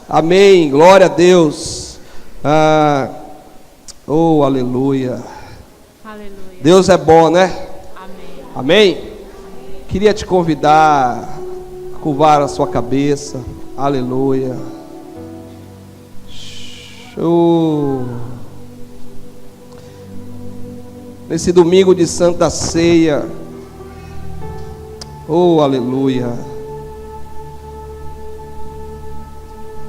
Amém, glória a Deus. Oh, aleluia. Aleluia. Deus é bom, né? Amém. Amém? Queria te convidar a curvar a sua cabeça. Aleluia. Nesse domingo de Santa Ceia. Oh, aleluia.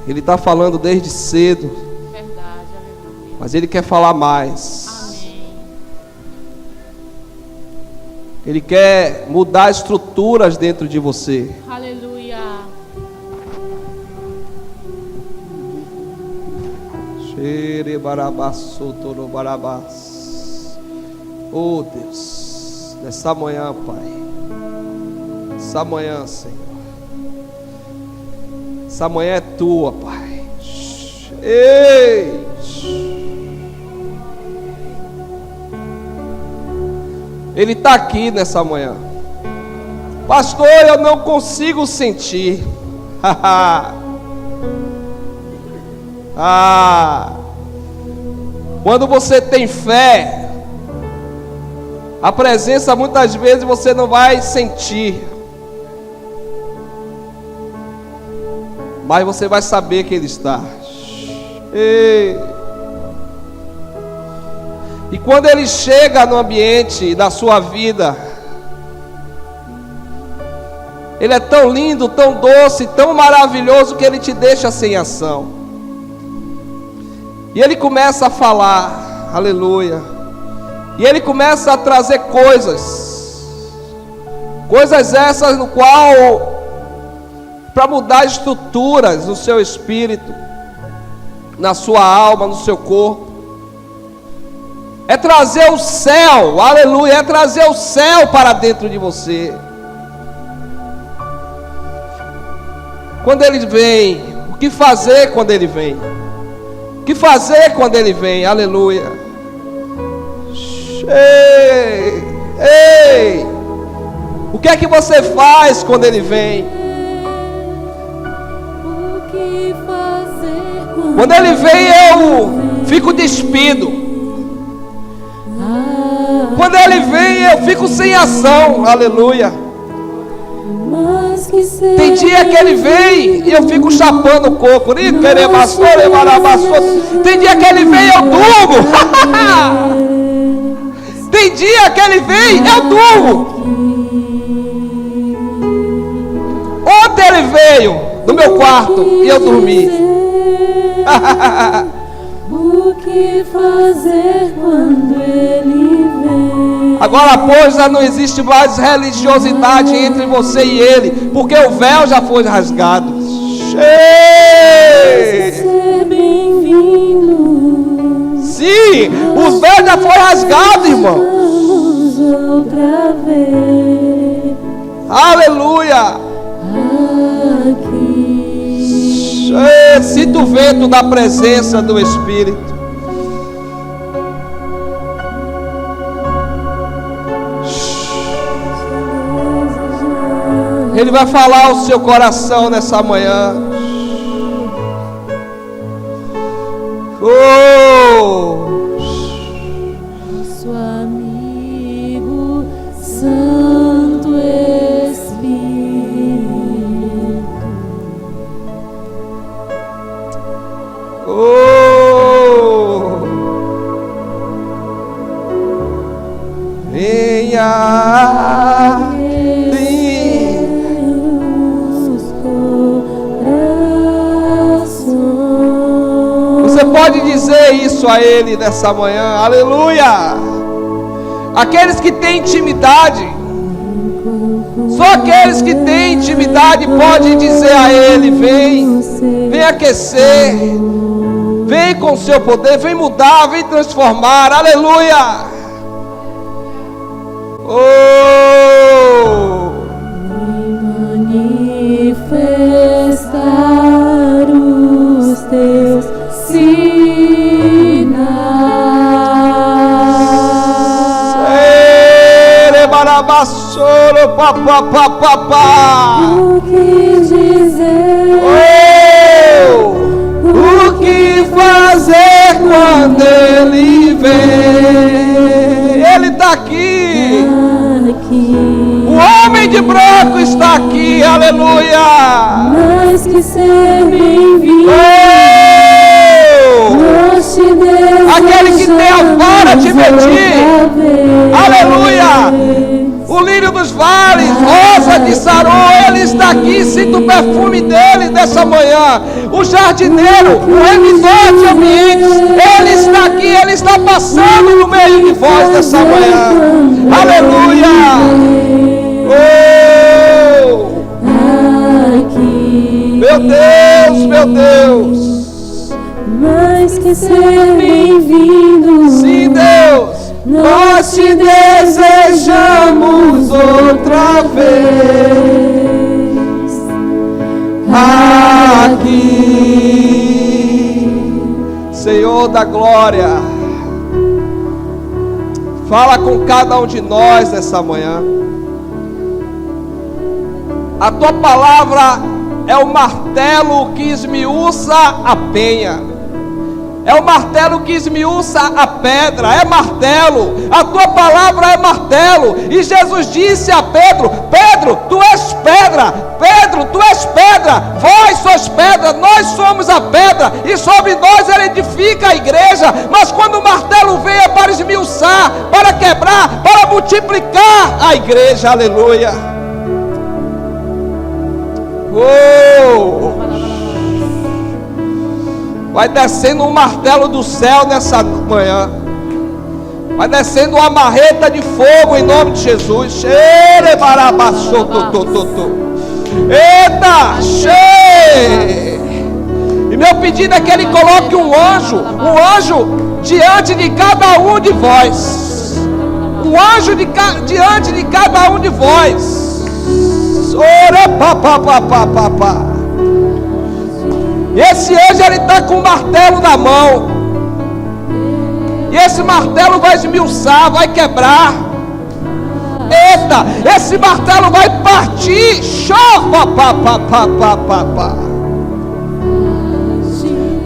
Ele está falando desde cedo. Verdade, aleluia. Mas Ele quer falar mais. Amém. Ele quer mudar estruturas dentro de você. Aleluia. Oh Deus, nessa manhã, Pai, essa manhã, Senhor, essa manhã é tua, Pai. Ei! Ele está aqui nessa manhã. Pastor, eu não consigo sentir. Quando você tem fé, a presença muitas vezes você não vai sentir, mas você vai saber que Ele está. E quando Ele chega no ambiente da sua vida, Ele é tão lindo, tão doce, tão maravilhoso que Ele te deixa sem ação. E Ele começa a falar, aleluia. E Ele começa a trazer coisas essas no qual, para mudar estruturas no seu espírito, na sua alma, no seu corpo. É trazer o céu, aleluia, é trazer o céu para dentro de você. Quando Ele vem, o que fazer quando Ele vem? O que fazer quando Ele vem? Aleluia. Ei, ei. O que é que você faz quando Ele vem? Quando Ele vem, eu fico despido. Quando Ele vem, eu fico sem ação. Aleluia. Tem dia que Ele vem e eu fico chapando o coco. Tem dia que Ele vem e eu durmo. Tem dia que Ele vem e eu durmo. Ontem Ele veio no meu quarto e eu dormi. O que fazer quando Ele vem? Agora, pois, já não existe mais religiosidade entre você e Ele, porque o véu já foi rasgado. Ser bem-vindo. Sim, o véu já foi rasgado, irmão. Vamos outra vez. Aleluia. Aqui. Sinta o vento da presença do Espírito. Ele vai falar ao seu coração nessa manhã. Nosso amigo Santo Espírito. Venha. Você pode dizer isso a Ele nessa manhã, aleluia. Aqueles que têm intimidade, só aqueles que têm intimidade podem dizer a Ele: vem, vem aquecer, vem com o seu poder, vem mudar, vem transformar, aleluia. Manifestar os teus sinais. O que dizer de branco está aqui, aleluia. Mais que ser bem-vindo, Oh! nós te desejamos Aquele que tem a vara de medir, outra vez. aleluia. O lírio dos vales, rosa de Sarô, ele está aqui, sinta o perfume dele nessa manhã. O jardineiro, o remidor de ambientes, ele está aqui, ele está passando no meio de vós nessa manhã. Aleluia! Oh! Aqui, Meu Deus, meu Deus! mais que ser bem-vindo, Sim, Deus! nós te desejamos outra vez aqui. Senhor da glória, fala com cada um de nós nessa manhã. A tua palavra é o martelo que esmiuça a penha. É o martelo que esmiuça a pedra, é martelo. A tua palavra é martelo. E Jesus disse a Pedro: Pedro, tu és pedra. Pedro, tu és pedra. Vós sois pedra, nós somos a pedra. E sobre nós ele edifica a igreja. Mas quando o martelo vem é para esmiuçar, para quebrar, para multiplicar a igreja. Aleluia. Oh! Vai descendo um martelo do céu nessa manhã. Vai descendo uma marreta de fogo em nome de Jesus. Eita, cheio! E meu pedido é que ele coloque um anjo diante de cada um de vós. Um anjo diante de cada um de vós. Ora, pá. E esse anjo ele está com o martelo na mão. E esse martelo vai esmiuçar, vai quebrar. Eita, esse martelo vai partir.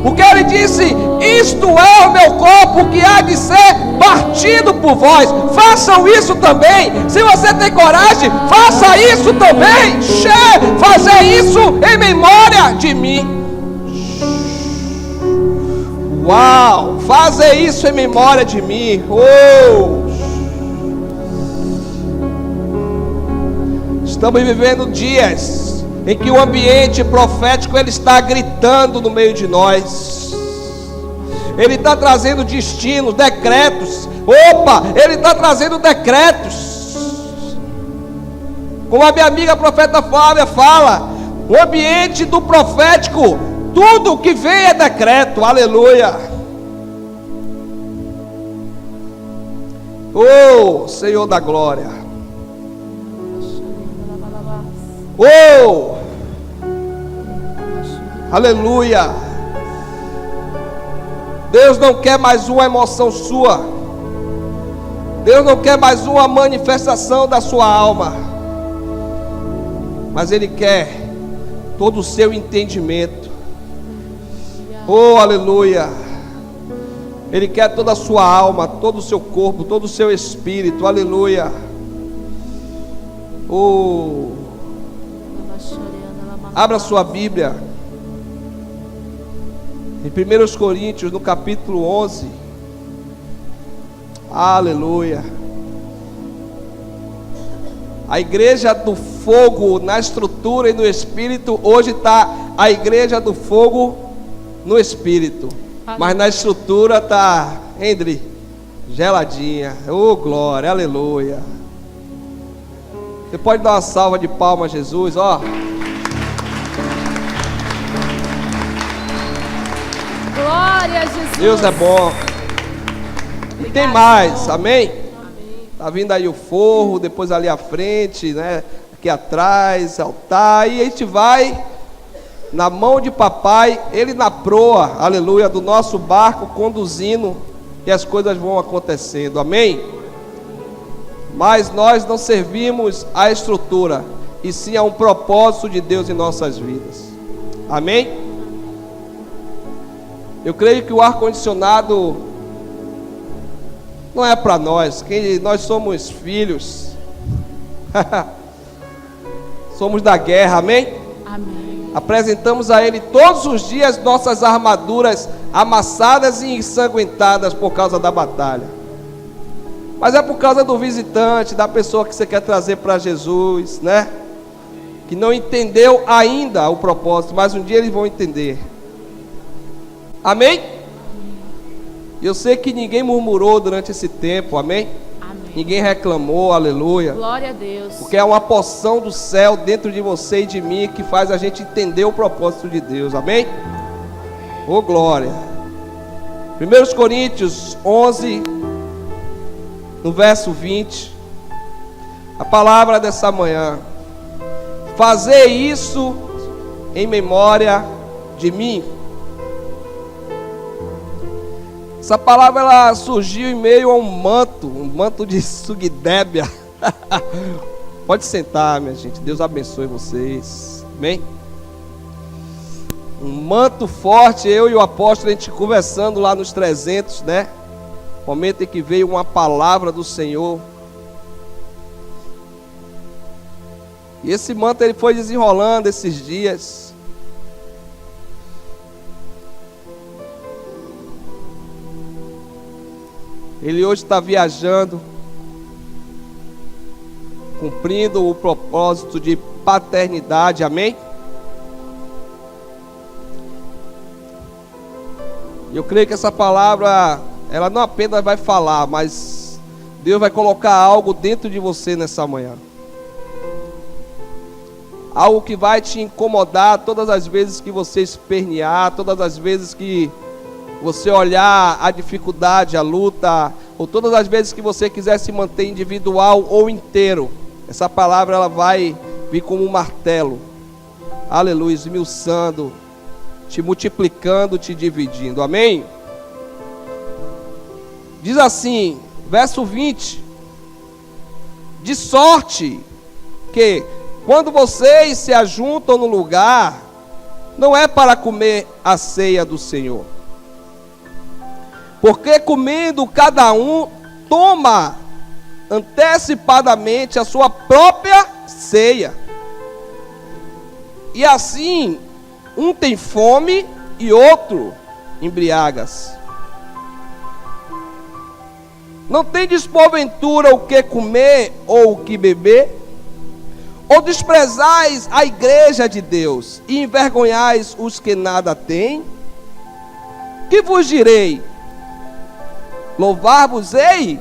Porque ele disse: isto é o meu corpo que há de ser partido por vós. Façam isso também. Se você tem coragem, faça isso também. Fazer isso em memória de mim. Uau, fazer isso em memória de mim. Oh! Estamos vivendo dias em que o ambiente profético ele está gritando no meio de nós. Ele está trazendo destinos, decretos. Opa, ele está trazendo decretos. Como a minha amiga profeta Flávia fala, o ambiente do profético, tudo que vem é decreto, aleluia. Oh, Senhor da glória. Oh, aleluia. Deus não quer mais uma emoção sua. Deus não quer mais uma manifestação da sua alma. Mas Ele quer todo o seu entendimento. Oh, aleluia. Ele quer toda a sua alma, todo o seu corpo, todo o seu espírito. Aleluia. Oh. Abra sua Bíblia em 1 Coríntios, no capítulo 11. Aleluia. A igreja do fogo na estrutura e no espírito. Hoje está a igreja do fogo no espírito, mas na estrutura está geladinha. Oh, glória, aleluia. Você pode dar uma salva de palmas a Jesus, ó. Glória a Jesus. Deus é bom. E tem mais, amém? Tá vindo aí o forro, depois ali à frente, né? Aqui atrás, altar, e a gente vai na mão de papai, ele na proa, aleluia, do nosso barco conduzindo, e as coisas vão acontecendo, amém? Mas nós não servimos à estrutura, e sim a um propósito de Deus em nossas vidas, amém? Eu creio que o ar-condicionado não é para nós, que nós somos filhos. somos da guerra, amém? Amém. Apresentamos a Ele todos os dias nossas armaduras amassadas e ensanguentadas por causa da batalha. Mas é por causa do visitante, da pessoa que você quer trazer para Jesus, né? Que não entendeu ainda o propósito, mas um dia eles vão entender. Amém? Eu sei que ninguém murmurou durante esse tempo, amém? Amém. Ninguém reclamou, aleluia. Glória a Deus. Porque é uma porção do céu dentro de você e de mim que faz a gente entender o propósito de Deus, amém? Oh, glória. 1 Coríntios 11, no verso 20. A palavra dessa manhã. Fazer isso em memória de mim. Essa palavra ela surgiu em meio a um manto de sugdébia. Pode sentar, minha gente. Deus abençoe vocês. Amém? Um manto forte, eu e o apóstolo, a gente conversando lá nos 300, né? Momento em que veio uma palavra do Senhor. E esse manto ele foi desenrolando esses dias. Ele hoje está viajando, cumprindo o propósito de paternidade, amém? Eu creio que essa palavra, ela não apenas vai falar, mas Deus vai colocar algo dentro de você nessa manhã. Algo que vai te incomodar todas as vezes que você espernear, todas as vezes que você olhar a dificuldade, a luta, ou todas as vezes que você quiser se manter individual ou inteiro. Essa palavra ela vai vir como um martelo. Aleluia, esmiuçando, te multiplicando, te dividindo. Amém? Diz assim, verso 20. De sorte que quando vocês se ajuntam no lugar, não é para comer a ceia do Senhor. Porque comendo cada um toma antecipadamente a sua própria ceia. E assim, um tem fome e outro embriaga-se. Não tendes porventura o que comer ou o que beber? Ou desprezais a igreja de Deus e envergonhais os que nada têm? Que vos direi? Louvar-vos-ei?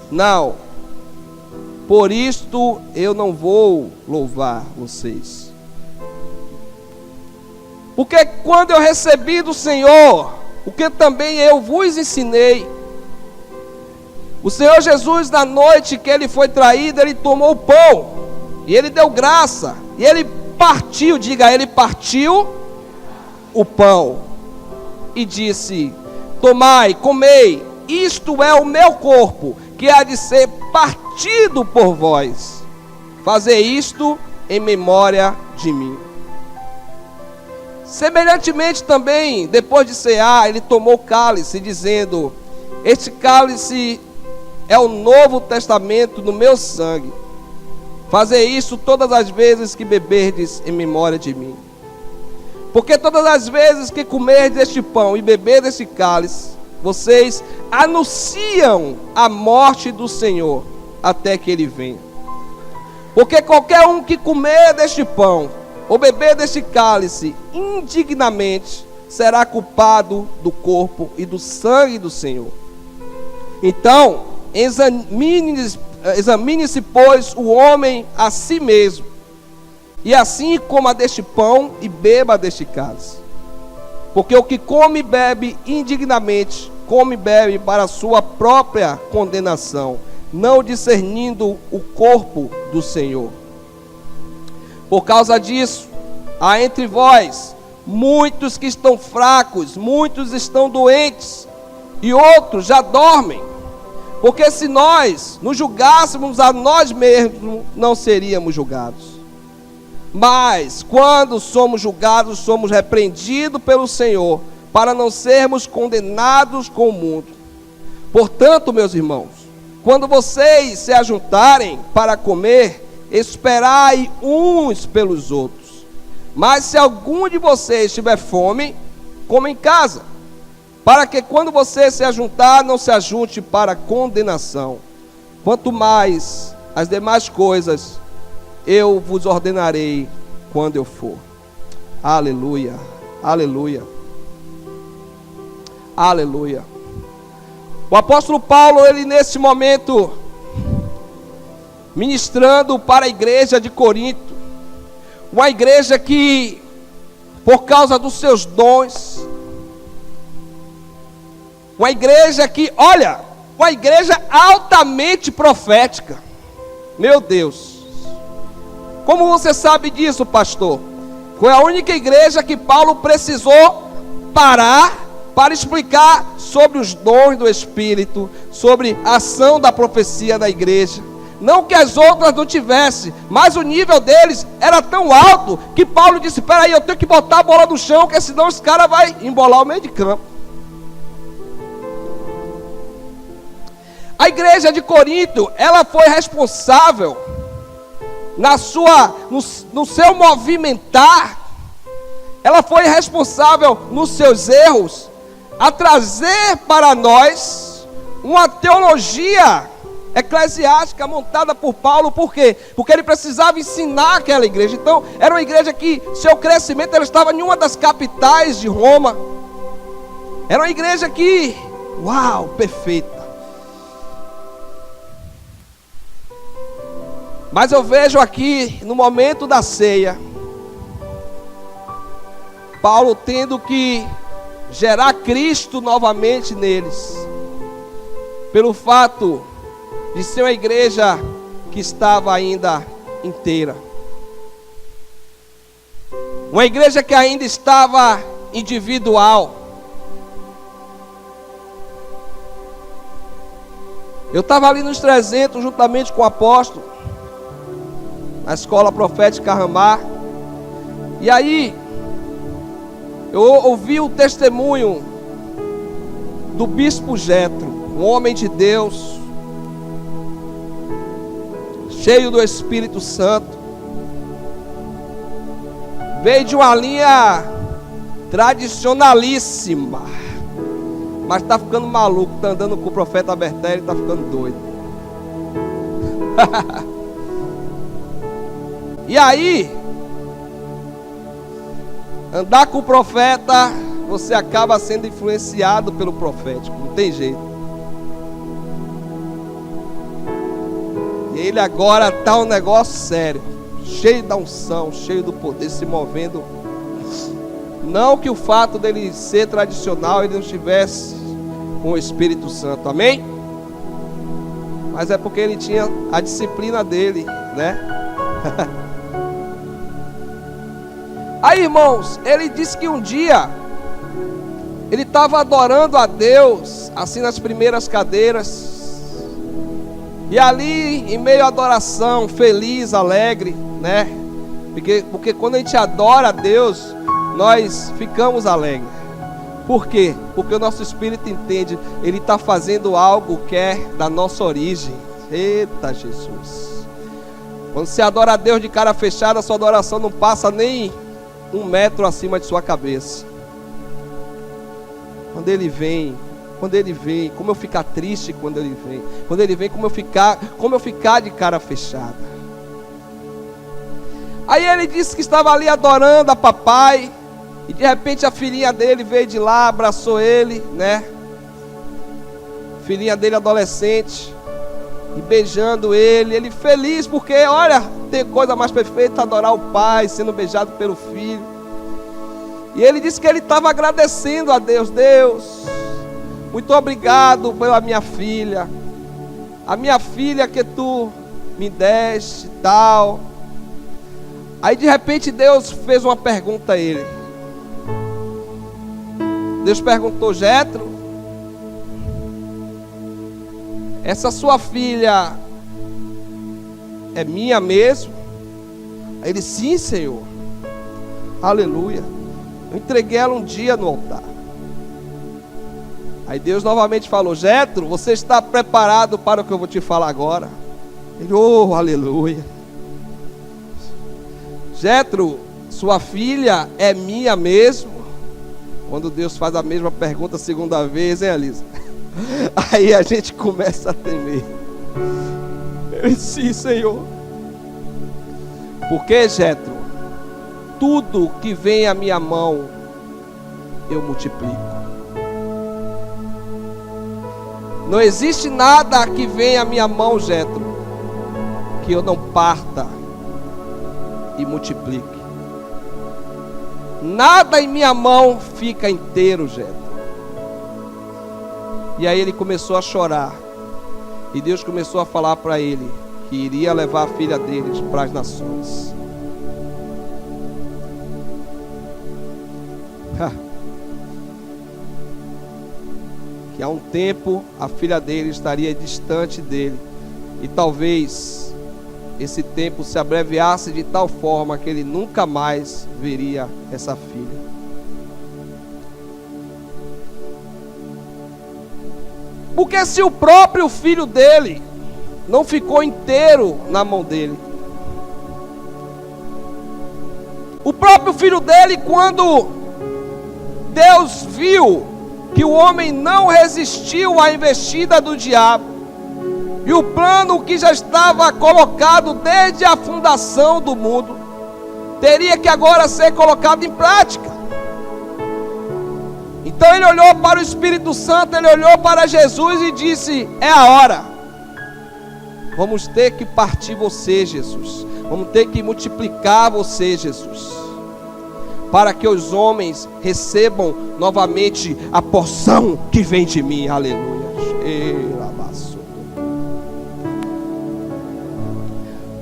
Não. Por isto eu não vou louvar vocês. Porque quando eu recebi do Senhor, o que também eu vos ensinei, o Senhor Jesus, na noite que ele foi traído, ele tomou o pão, e ele deu graça, e ele partiu, diga, ele partiu o pão, e disse: tomai, comei, isto é o meu corpo, que há de ser partido por vós. Fazer isto em memória de mim. Semelhantemente também, depois de cear, ele tomou o cálice, dizendo: este cálice é o Novo Testamento no meu sangue. Fazer isso todas as vezes que beberdes em memória de mim. Porque todas as vezes que comerdes este pão e beberdes este cálice, vocês anunciam a morte do Senhor até que ele venha. Porque qualquer um que comer deste pão ou beber deste cálice indignamente será culpado do corpo e do sangue do Senhor. Então, examine-se, pois, o homem a si mesmo, e assim coma deste pão e beba deste cálice. Porque o que come e bebe indignamente, come e bebe para a sua própria condenação, não discernindo o corpo do Senhor. Por causa disso, há entre vós muitos que estão fracos, muitos estão doentes, e outros já dormem. Porque se nós nos julgássemos a nós mesmos, não seríamos julgados. Mas quando somos julgados, somos repreendidos pelo Senhor, para não sermos condenados com o mundo. Portanto, meus irmãos, quando vocês se ajuntarem para comer, esperai uns pelos outros. Mas se algum de vocês tiver fome, coma em casa, para que quando você se ajuntar, não se ajunte para condenação. Quanto mais as demais coisas, eu vos ordenarei quando eu for. Aleluia, aleluia, aleluia. O apóstolo Paulo, ele nesse momento, ministrando para a igreja de Corinto, uma igreja que, por causa dos seus dons, uma igreja que, olha, uma igreja altamente profética. Meu Deus, como você sabe disso, pastor? Foi a única igreja que Paulo precisou parar para explicar sobre os dons do Espírito, sobre a ação da profecia da igreja. Não que as outras não tivessem, mas o nível deles era tão alto que Paulo disse: espera aí, eu tenho que botar a bola no chão, porque senão esse cara vai embolar o meio de campo. A igreja de Corinto, ela foi responsável no seu movimentar, ela foi responsável nos seus erros, a trazer para nós uma teologia eclesiástica montada por Paulo. Por quê? Porque ele precisava ensinar aquela igreja. Então, era uma igreja que, seu crescimento, ela estava em uma das capitais de Roma. Era uma igreja que, uau, perfeita. Mas eu vejo aqui, no momento da ceia, Paulo tendo que gerar Cristo novamente neles, pelo fato de ser uma igreja que estava ainda inteira, uma igreja que ainda estava individual. Eu estava ali nos 300 juntamente com o apóstolo, na escola profética Ramar, e aí eu ouvi o testemunho do bispo Jetro, um homem de Deus, cheio do Espírito Santo, veio de uma linha tradicionalíssima, mas está ficando maluco, está andando com o profeta Bertelli, está ficando doido. E aí, andar com o profeta, você acaba sendo influenciado pelo profético, não tem jeito. E ele agora está um negócio sério, cheio da unção, cheio do poder, se movendo. Não que o fato dele ser tradicional, ele não estivesse com o Espírito Santo, amém? Mas é porque ele tinha a disciplina dele, né? Aí, irmãos, ele disse que um dia ele estava adorando a Deus, assim nas primeiras cadeiras, e ali em meio à adoração, feliz, alegre, né? Porque quando a gente adora a Deus, nós ficamos alegres. Por quê? Porque o nosso espírito entende, ele está fazendo algo que é da nossa origem. Eita Jesus! Quando você adora a Deus de cara fechada, a sua adoração não passa nem 1 metro acima de sua cabeça. Quando ele vem, como eu ficar triste quando ele vem. Quando ele vem, como eu ficar de cara fechada. Aí ele disse que estava ali adorando a papai, e de repente a filhinha dele veio de lá, abraçou ele, né? Filhinha dele adolescente, e beijando ele feliz, porque olha, tem coisa mais perfeita, adorar o pai, sendo beijado pelo filho. E ele disse que ele estava agradecendo a Deus. Deus, muito obrigado pela minha filha, a minha filha que tu me deste e tal. Aí de repente Deus fez uma pergunta a ele. Deus perguntou: Jetro, essa sua filha é minha mesmo? Aí ele: sim, Senhor. Aleluia. Eu entreguei ela um dia no altar. Aí Deus novamente falou: Jetro, você está preparado para o que eu vou te falar agora? Ele: oh, aleluia. Jetro, sua filha é minha mesmo? Quando Deus faz a mesma pergunta a segunda vez, hein, Alisa? Aí a gente começa a temer. Eu disse, sim, Senhor. Porque, Jetro, tudo que vem à minha mão, eu multiplico. Não existe nada que venha à minha mão, Jetro, que eu não parta e multiplique. Nada em minha mão fica inteiro, Jetro. E aí ele começou a chorar. E Deus começou a falar para ele que iria levar a filha deles para as nações. Que há um tempo a filha dele estaria distante dele. E talvez esse tempo se abreviasse de tal forma que ele nunca mais veria essa filha. Porque se o próprio filho dele não ficou inteiro na mão dele, o próprio filho dele, quando Deus viu que o homem não resistiu à investida do diabo, e o plano que já estava colocado desde a fundação do mundo, teria que agora ser colocado em prática. Então ele olhou para o Espírito Santo, ele olhou para Jesus e disse, é a hora. Vamos ter que partir você, Jesus. Vamos ter que multiplicar você, Jesus. Para que os homens recebam novamente a porção que vem de mim. Aleluia.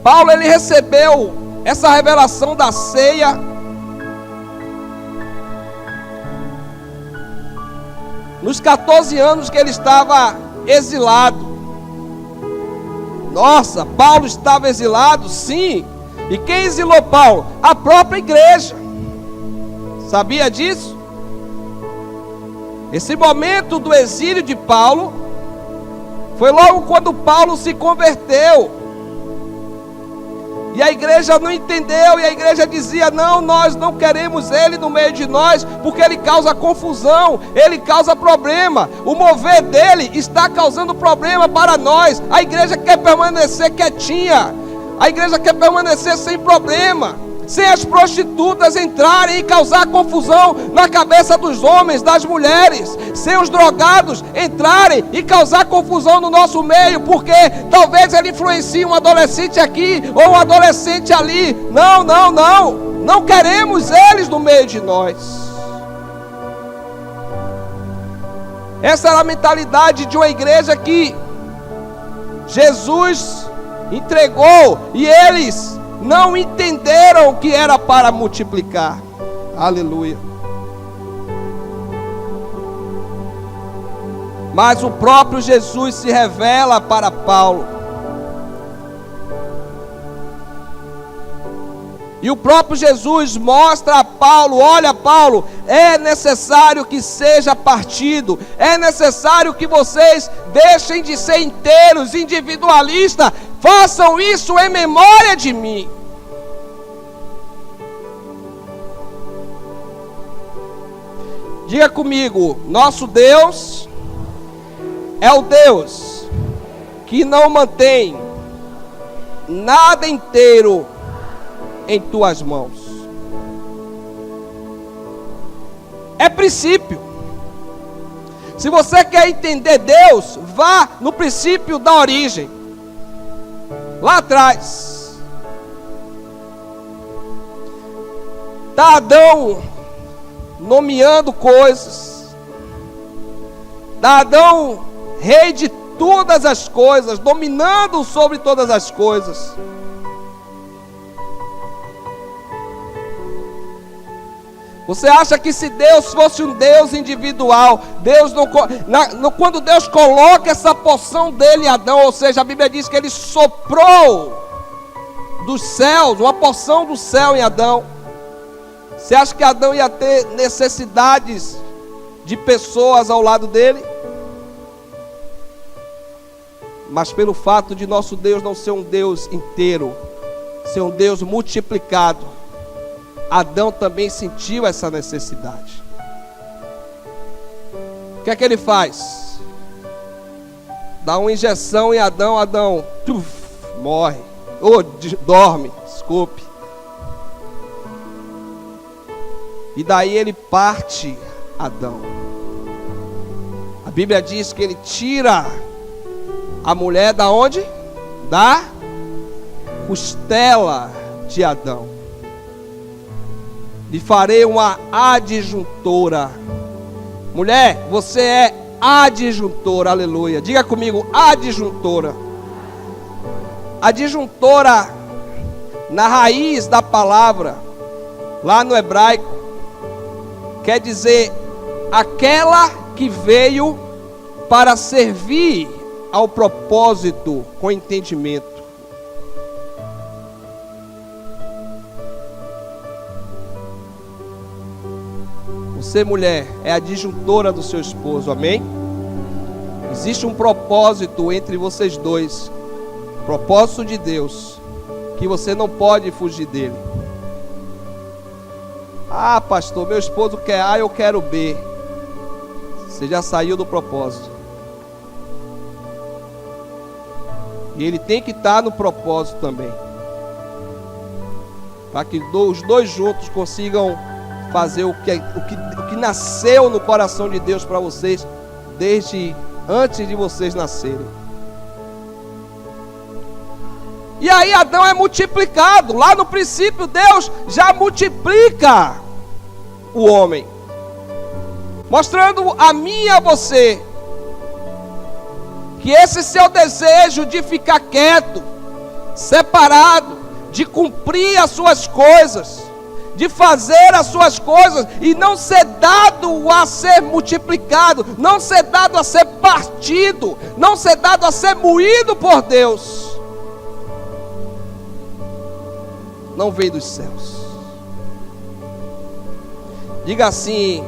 Paulo, ele recebeu essa revelação da ceia nos 14 anos que ele estava exilado. Nossa, Paulo estava exilado? Sim. E quem exilou Paulo? A própria igreja. Sabia disso? Esse momento do exílio de Paulo foi logo quando Paulo se converteu. E a igreja não entendeu, e a igreja dizia, não, nós não queremos ele no meio de nós, porque ele causa confusão, ele causa problema, o mover dele está causando problema para nós. A igreja quer permanecer quietinha, a igreja quer permanecer sem problema, sem as prostitutas entrarem e causar confusão na cabeça dos homens, das mulheres, sem os drogados entrarem e causar confusão no nosso meio, porque talvez ele influencie um adolescente aqui ou um adolescente ali. Não queremos eles no meio de nós. Essa era a mentalidade de uma igreja que Jesus entregou, e eles não entenderam que era para multiplicar. Aleluia. Mas o próprio Jesus se revela para Paulo. E o próprio Jesus mostra a Paulo, olha Paulo, é necessário que seja partido, é necessário que vocês deixem de ser inteiros, individualistas, façam isso em memória de mim. Diga comigo, nosso Deus é o Deus que não mantém nada inteiro em tuas mãos. É princípio. Se você quer entender Deus, vá no princípio da origem. Lá atrás, está Adão nomeando coisas. Está Adão rei de todas as coisas, dominando sobre todas as coisas. Você acha que se Deus fosse um Deus individual, Deus quando Deus coloca essa porção dele em Adão, ou seja, a Bíblia diz que ele soprou dos céus, uma porção do céu em Adão, você acha que Adão ia ter necessidades de pessoas ao lado dele? Mas pelo fato de nosso Deus não ser um Deus inteiro, ser um Deus multiplicado, Adão também sentiu essa necessidade. O que é que ele faz? Dá uma injeção em Adão, Adão morre, ou dorme, desculpe. E daí ele parte Adão. A Bíblia diz que ele tira a mulher da onde? Da costela de Adão. Lhe farei uma adjuntora. Mulher, você é adjuntora, aleluia. Diga comigo, adjuntora. Adjuntora, na raiz da palavra, lá no hebraico, quer dizer aquela que veio para servir ao propósito com entendimento. Você, mulher, é a adjuntora do seu esposo, amém? Existe um propósito entre vocês dois, propósito de Deus, que você não pode fugir dele. Ah, pastor, meu esposo quer A, eu quero B. Você já saiu do propósito. E ele tem que estar no propósito também, para que os dois juntos consigam fazer o que nasceu no coração de Deus para vocês, desde antes de vocês nascerem. E aí Adão é multiplicado. Lá no princípio Deus já multiplica o homem, mostrando a mim e a você que esse seu desejo de ficar quieto, separado, de cumprir as suas coisas, de fazer as suas coisas e não ser dado a ser multiplicado, não ser dado a ser partido, não ser dado a ser moído por Deus, não veio dos céus. Diga assim: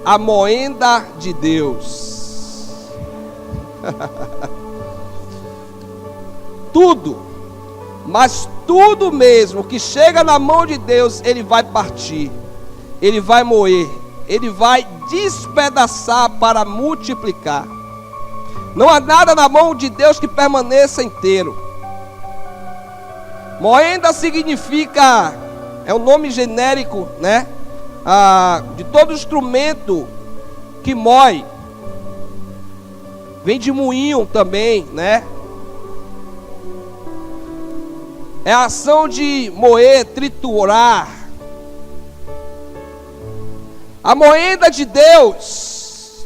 a moenda de Deus. Tudo, mas tudo mesmo que chega na mão de Deus, Ele vai partir, Ele vai moer, Ele vai despedaçar para multiplicar. Não há nada na mão de Deus que permaneça inteiro. Moenda significa, é um nome genérico, né? De todo instrumento que moe. Vem de moinho também, né? É a ação de moer, triturar. A moenda de Deus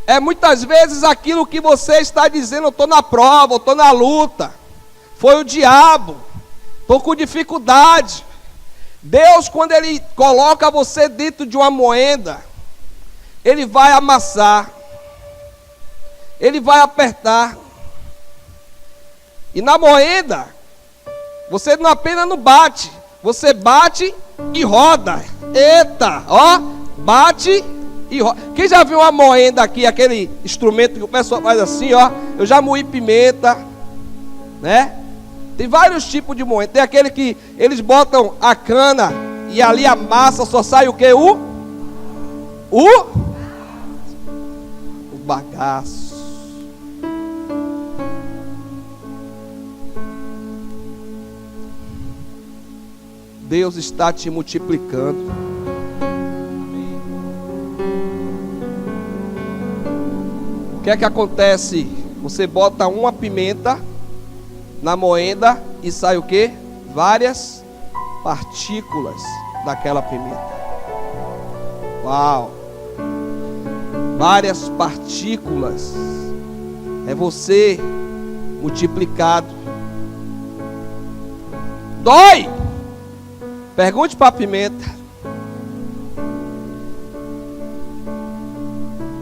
é muitas vezes aquilo que você está dizendo: eu estou na prova, eu estou na luta. Foi o diabo, estou com dificuldade. Deus, quando Ele coloca você dentro de uma moenda, Ele vai amassar, Ele vai apertar. E na moenda, você não apenas não bate, você bate e roda. Eita, ó, bate e roda. Quem já viu uma moenda aqui, aquele instrumento que o pessoal faz assim, ó? Eu já moí pimenta, né? Tem vários tipos de moenda. Tem aquele que eles botam a cana e ali a massa só sai o quê? O bagaço. Deus está te multiplicando. O que é que acontece? Você bota uma pimenta na moenda e sai o quê? Várias partículas daquela pimenta. Uau! Várias partículas. É você multiplicado. Dói! Pergunte para a pimenta.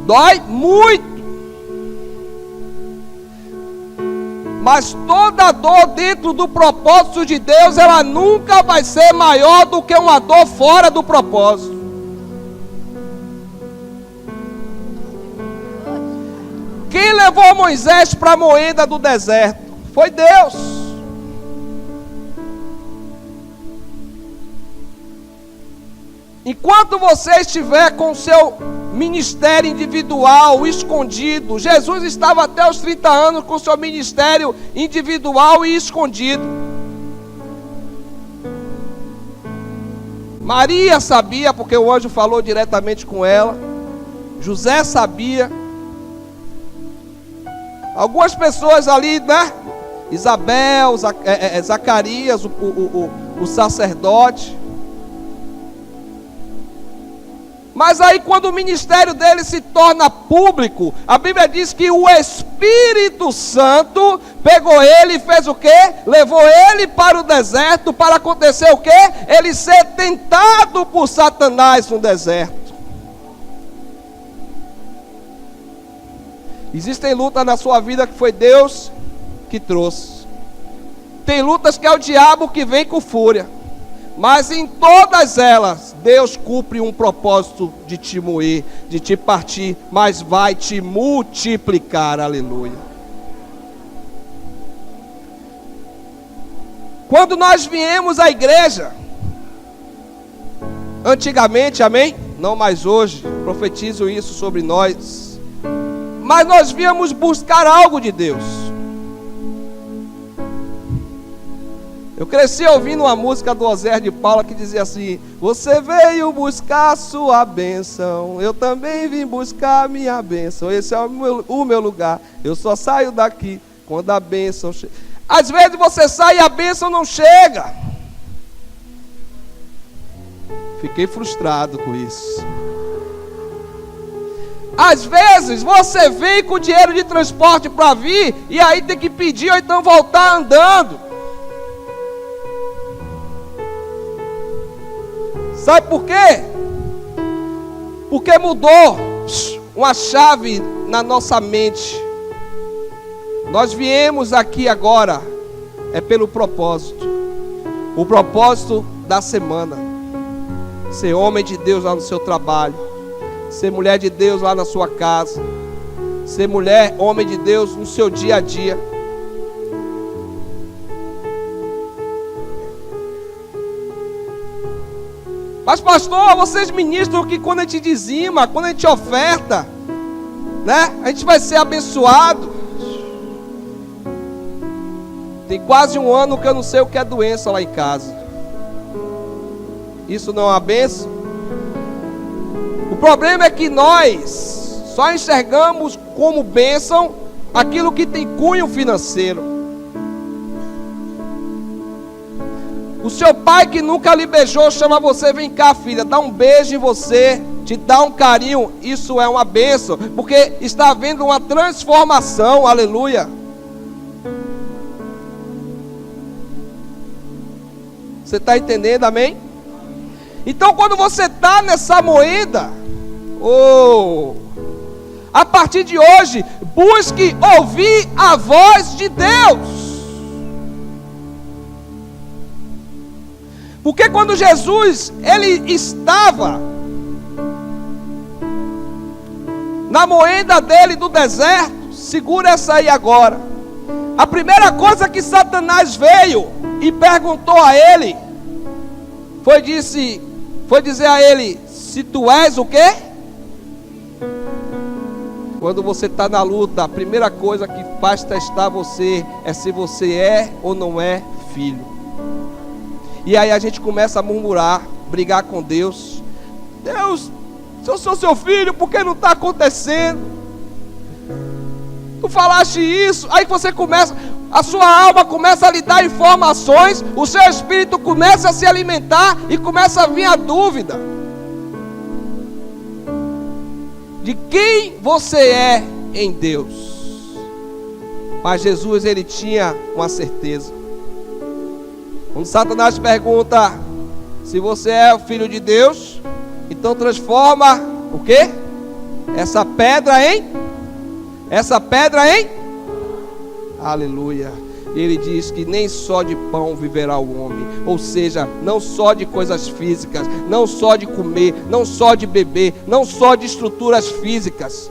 Dói muito. Mas toda dor dentro do propósito de Deus, ela nunca vai ser maior do que uma dor fora do propósito. Quem levou Moisés para a moenda do deserto? Foi Deus. Enquanto você estiver com o seu ministério individual escondido, Jesus estava até os 30 anos com o seu ministério individual e escondido. Maria sabia, porque o anjo falou diretamente com ela. José sabia. Algumas pessoas ali, né? Isabel, Zacarias, o sacerdote. Mas aí quando o ministério dele se torna público, a Bíblia diz que o Espírito Santo pegou ele e fez o quê? Levou ele para o deserto para acontecer o quê? Ele ser tentado por Satanás no deserto. Existem lutas na sua vida que foi Deus que trouxe. Tem lutas que é o diabo que vem com fúria. Mas em todas elas, Deus cumpre um propósito de te moer, de te partir, mas vai te multiplicar, aleluia. Quando nós viemos à igreja, antigamente, amém? Não mais hoje, profetizo isso sobre nós. Mas nós viemos buscar algo de Deus. Eu cresci ouvindo uma música do Osés de Paula que dizia assim: você veio buscar sua bênção, eu também vim buscar minha bênção. Esse é o meu lugar, eu só saio daqui quando a bênção chega. Às vezes você sai e a bênção não chega. Fiquei frustrado com isso. Às vezes você vem com dinheiro de transporte para vir e aí tem que pedir ou então voltar andando. Sabe por quê? Porque mudou uma chave na nossa mente. Nós viemos aqui agora é pelo propósito. O propósito da semana. Ser homem de Deus lá no seu trabalho. Ser mulher de Deus lá na sua casa. Ser mulher, homem de Deus no seu dia a dia. Mas pastor, vocês ministram que quando a gente dizima, quando a gente oferta, né, a gente vai ser abençoado. Tem quase um ano que eu não sei o que é doença lá em casa. Isso não é uma bênção? O problema é que nós só enxergamos como bênção aquilo que tem cunho financeiro. O seu pai que nunca lhe beijou chama você: vem cá, filha, dá um beijo em você, te dá um carinho. Isso é uma bênção, porque está havendo uma transformação, aleluia. Você está entendendo, amém? Então quando você está nessa moeda, a partir de hoje, busque ouvir a voz de Deus. Porque quando Jesus, ele estava na moeda dele do deserto, segura essa aí agora. A primeira coisa que Satanás veio e perguntou a ele, foi dizer a ele: se tu és o quê? Quando você está na luta, a primeira coisa que faz testar você é se você é ou não é filho. E aí a gente começa a murmurar, brigar com Deus. Deus, se eu sou seu filho, por que não está acontecendo? Tu falaste isso, aí você começa, a sua alma começa a lhe dar informações, o seu espírito começa a se alimentar e começa a vir a dúvida de quem você é em Deus. Mas Jesus, ele tinha uma certeza. Quando Satanás pergunta se você é o filho de Deus, então transforma o quê? Essa pedra em? Aleluia. Ele diz que nem só de pão viverá o homem. Ou seja, não só de coisas físicas, não só de comer, não só de beber, não só de estruturas físicas.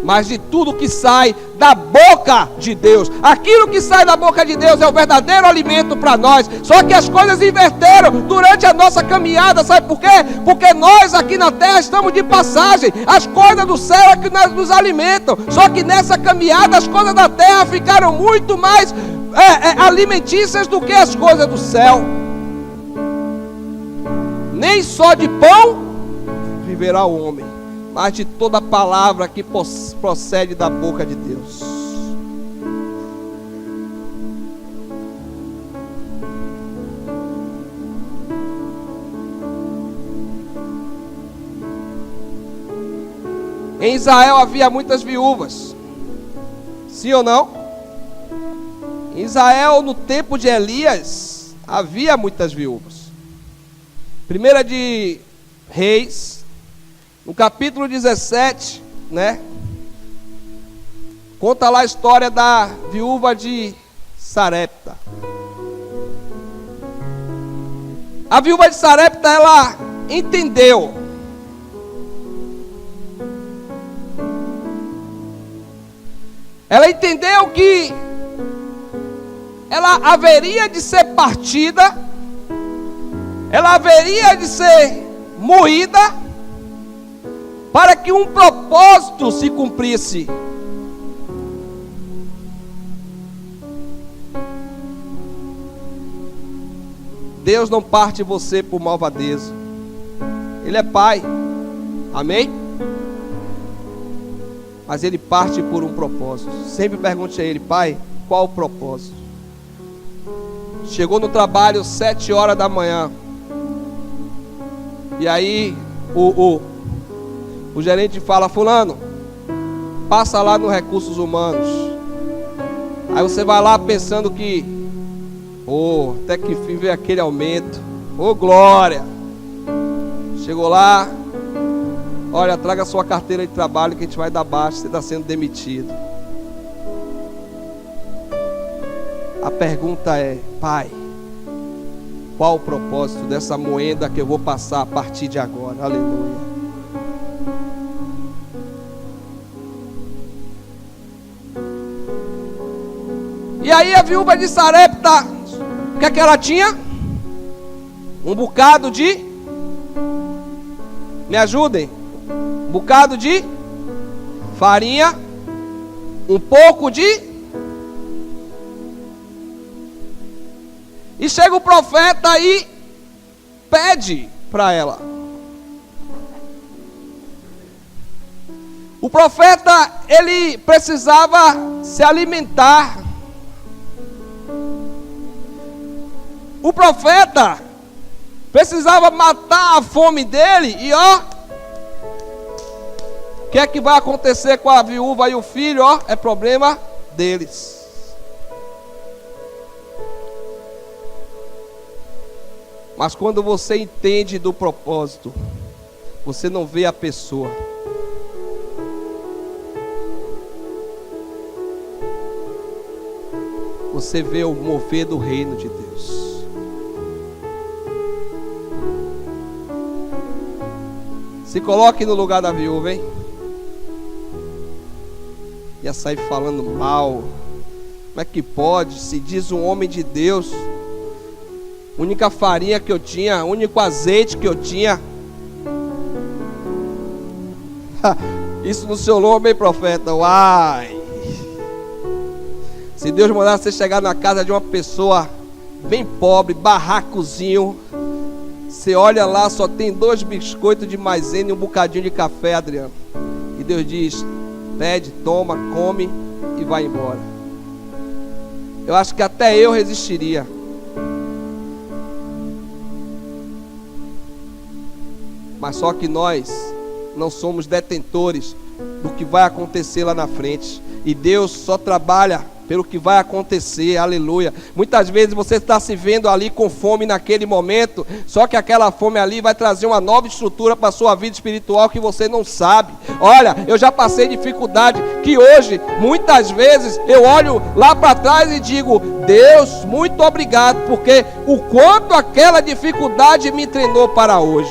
mas de tudo que sai da boca de Deus. Aquilo que sai da boca de Deus é o verdadeiro alimento para nós. Só que as coisas inverteram durante a nossa caminhada. Sabe por quê? Porque nós aqui na terra estamos de passagem. As coisas do céu é que nos alimentam. Só que nessa caminhada as coisas da terra ficaram muito mais alimentícias do que as coisas do céu. Nem só de pão viverá o homem, mas de toda palavra que procede da boca de Deus. Em Israel havia muitas viúvas. Sim ou não? Em Israel, no tempo de Elias, havia muitas viúvas. 1 de Reis, no capítulo 17, né? Conta lá a história da viúva de Sarepta. A viúva de Sarepta, ela entendeu. Ela entendeu que ela haveria de ser partida, ela haveria de ser moída, para que um propósito se cumprisse. Deus não parte você por malvadeza. Ele é Pai. Amém? Mas Ele parte por um propósito. Sempre pergunte a Ele: Pai, qual o propósito? Chegou no trabalho 7 horas da manhã. E aí o gerente fala: fulano, passa lá no Recursos Humanos. Aí você vai lá pensando que até que enfim veio aquele aumento. Glória. Chegou lá: olha, traga a sua carteira de trabalho que a gente vai dar baixa, você está sendo demitido. A pergunta é: Pai, qual o propósito dessa moeda que eu vou passar a partir de agora? Aleluia. E aí a viúva de Sarepta, o que é que ela tinha? Um bocado de... Me ajudem. Um bocado de farinha, um pouco de... E chega o profeta e pede para ela. O profeta, ele precisava se alimentar. O profeta precisava matar a fome dele. E o que é que vai acontecer com a viúva e o filho? É problema deles. Mas quando você entende do propósito, você não vê a pessoa. Você vê o mover do reino de Deus. Se coloque no lugar da viúva, hein? Ia sair falando mal. Como é que pode? Se diz um homem de Deus. Única farinha que eu tinha, único azeite que eu tinha. Isso no seu nome, hein, profeta? Uai! Se Deus mandar você chegar na casa de uma pessoa bem pobre, barracozinho, você olha lá, só tem 2 biscoitos de maisena e um bocadinho de café, Adriano. E Deus diz: pede, toma, come e vai embora. Eu acho que até eu resistiria. Mas só que nós não somos detentores do que vai acontecer lá na frente. E Deus só trabalha pelo que vai acontecer, aleluia. Muitas vezes você está se vendo ali com fome naquele momento, só que aquela fome ali vai trazer uma nova estrutura para a sua vida espiritual que você não sabe. Olha, eu já passei dificuldade que hoje, muitas vezes, eu olho lá para trás e digo: Deus, muito obrigado, porque o quanto aquela dificuldade me treinou para hoje.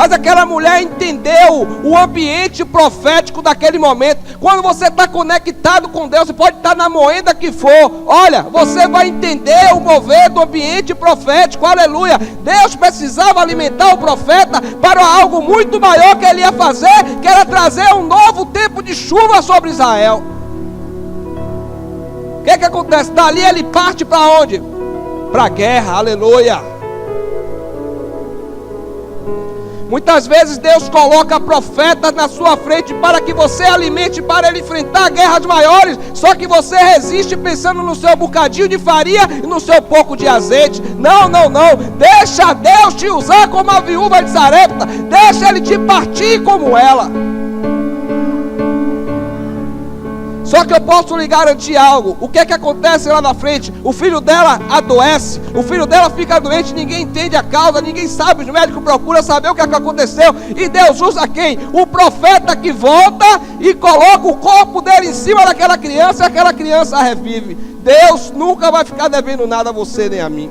Mas aquela mulher entendeu o ambiente profético daquele momento. Quando você está conectado com Deus, você pode estar na moenda que for, olha, você vai entender o mover do ambiente profético, aleluia. Deus precisava alimentar o profeta para algo muito maior que ele ia fazer, que era trazer um novo tempo de chuva sobre Israel. O que acontece? Dali ele parte para onde? Para a guerra, aleluia. Muitas vezes Deus coloca profetas na sua frente para que você alimente, para ele enfrentar guerras maiores. Só que você resiste pensando no seu bocadinho de farinha e no seu pouco de azeite. Não, não, não. Deixa Deus te usar como a viúva de Sarepta. Deixa ele te partir como ela. Só que eu posso lhe garantir algo. O que acontece lá na frente? O filho dela adoece. O filho dela fica doente. Ninguém entende a causa. Ninguém sabe. Os médicos procuram saber o que aconteceu. E Deus usa quem? O profeta que volta e coloca o corpo dele em cima daquela criança. E aquela criança revive. Deus nunca vai ficar devendo nada a você nem a mim.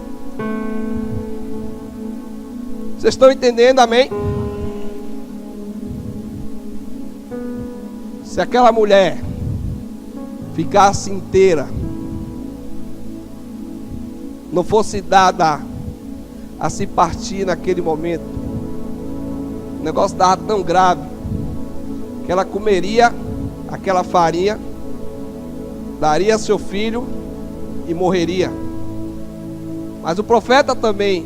Vocês estão entendendo? Amém? Se aquela mulher ficasse inteira, não fosse dada a se partir naquele momento, o negócio estava tão grave que ela comeria aquela farinha, daria a seu filho e morreria. Mas o profeta também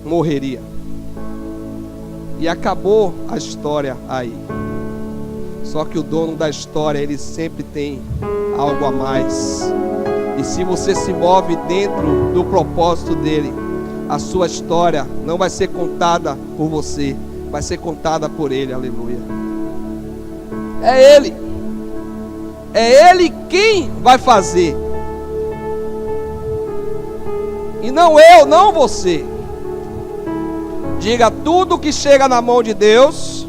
morreria. E acabou a história aí. Só que o dono da história, ele sempre tem algo a mais. E se você se move dentro do propósito dele, a sua história não vai ser contada por você, vai ser contada por ele, aleluia. É ele quem vai fazer. E não eu, não você. Diga, tudo que chega na mão de Deus,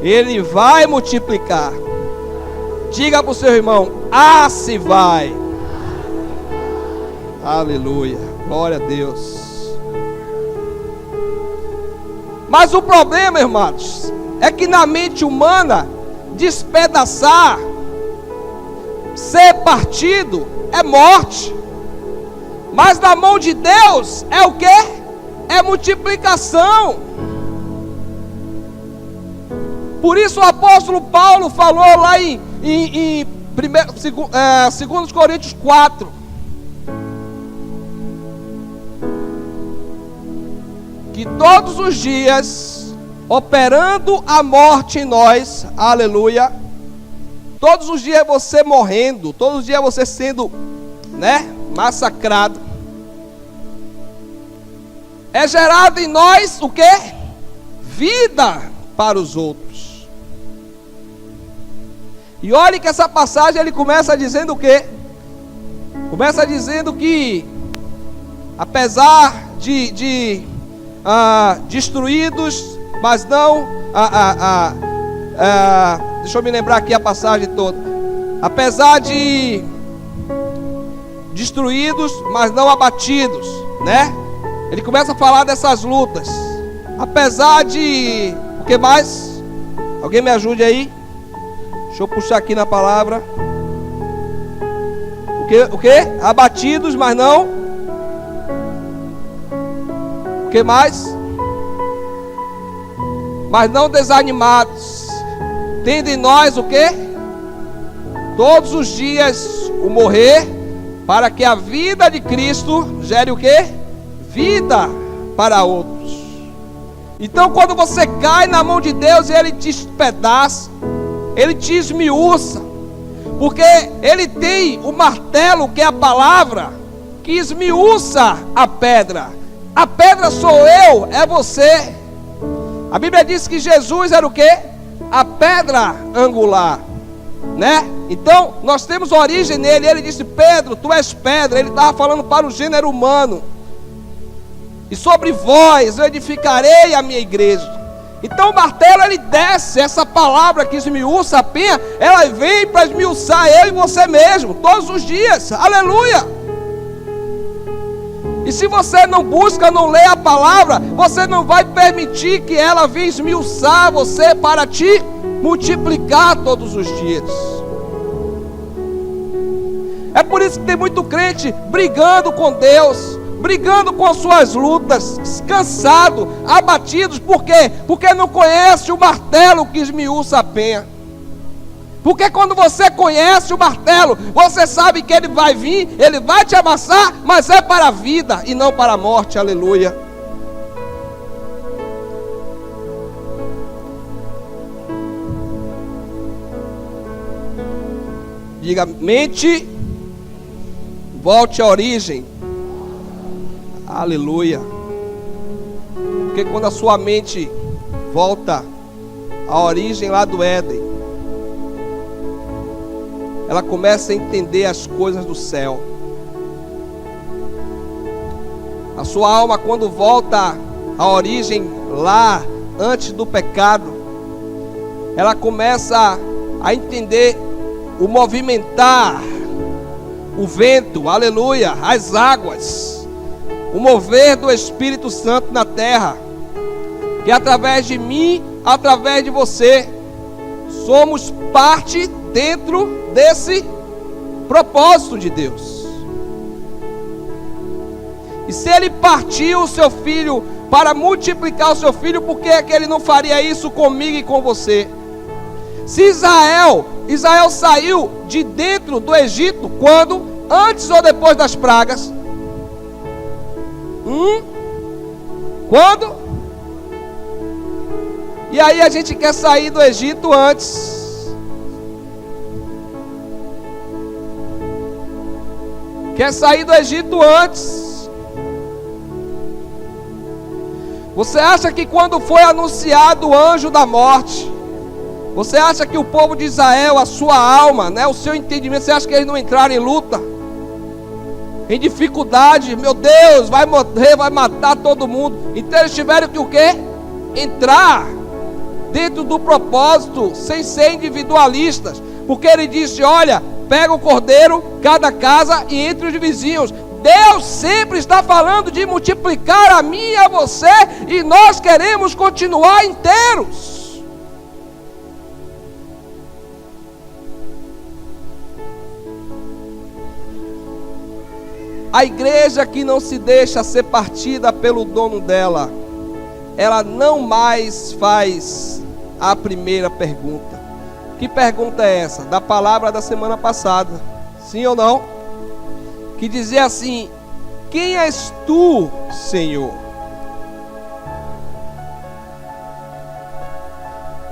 ele vai multiplicar. Diga para o seu irmão, se vai. Aleluia, glória a Deus. Mas o problema, irmãos, é que na mente humana, despedaçar, ser partido, é morte. Mas na mão de Deus, é o quê? É multiplicação. Por isso o apóstolo Paulo falou lá em 2 Coríntios 4. Que todos os dias, operando a morte em nós, aleluia. Todos os dias você morrendo, todos os dias você sendo, massacrado. É gerado em nós o quê? Vida para os outros. E olhe que essa passagem ele começa dizendo o quê? Começa dizendo que apesar de destruídos, mas não deixa eu me lembrar aqui a passagem toda. Apesar de destruídos, mas não abatidos, né? Ele começa a falar dessas lutas. Apesar de... O que mais? Alguém me ajude aí? Deixa eu puxar aqui na palavra. O que? Abatidos, mas não... O que mais? Mas não desanimados. Tendo em nós o que? Todos os dias o morrer, para que a vida de Cristo gere o que? Vida para outros. Então quando você cai na mão de Deus, Ele te despedaça, Ele te esmiuça, porque Ele tem o martelo, que é a palavra, que esmiuça a pedra. A pedra sou eu, é você. A Bíblia diz que Jesus era o quê? A pedra angular, né? Então nós temos origem nele. Ele disse: Pedro, tu és pedra. Ele estava falando para o gênero humano. E sobre vós eu edificarei a minha igreja. Então o martelo ele desce. Essa palavra que esmiuça a penha, ela vem para esmiuçar eu e você mesmo, todos os dias, aleluia. E se você não busca, não lê a palavra, você não vai permitir que ela venha esmiuçar você para te multiplicar todos os dias. É por isso que tem muito crente brigando com Deus, brigando com as suas lutas, cansado, abatidos. Por quê? Porque não conhece o martelo que esmiuça a penha. Porque quando você conhece o martelo, você sabe que ele vai vir, ele vai te amassar, mas é para a vida e não para a morte. Aleluia. Diga, mente, volte à origem. Aleluia. Porque quando a sua mente volta à origem lá do Éden, ela começa a entender as coisas do céu. A sua alma, quando volta à origem lá, antes do pecado, ela começa a entender o movimentar, o vento, aleluia, as águas, o mover do Espírito Santo na terra, que através de mim, através de você, somos parte dentro desse propósito de Deus. E se ele partiu o seu filho para multiplicar o seu filho, por que é que ele não faria isso comigo e com você? Se Israel saiu de dentro do Egito, quando? Antes ou depois das pragas? Quando? E aí a gente quer sair do Egito antes. Quer sair do Egito antes. Você acha que quando foi anunciado o anjo da morte, você acha que o povo de Israel, a sua alma, né, o seu entendimento, você acha que eles não entraram em luta? Em dificuldade? Meu Deus, vai morrer, vai matar todo mundo. Então eles tiveram que o quê? Entrar dentro do propósito, sem ser individualistas. Porque ele disse, olha, pega o cordeiro, cada casa e entre os vizinhos. Deus sempre está falando de multiplicar a mim e a você, e nós queremos continuar inteiros. A igreja que não se deixa ser partida pelo dono dela, ela não mais faz a primeira pergunta. Que pergunta é essa? Da palavra da semana passada, sim ou não? Que dizia assim: quem és tu, Senhor?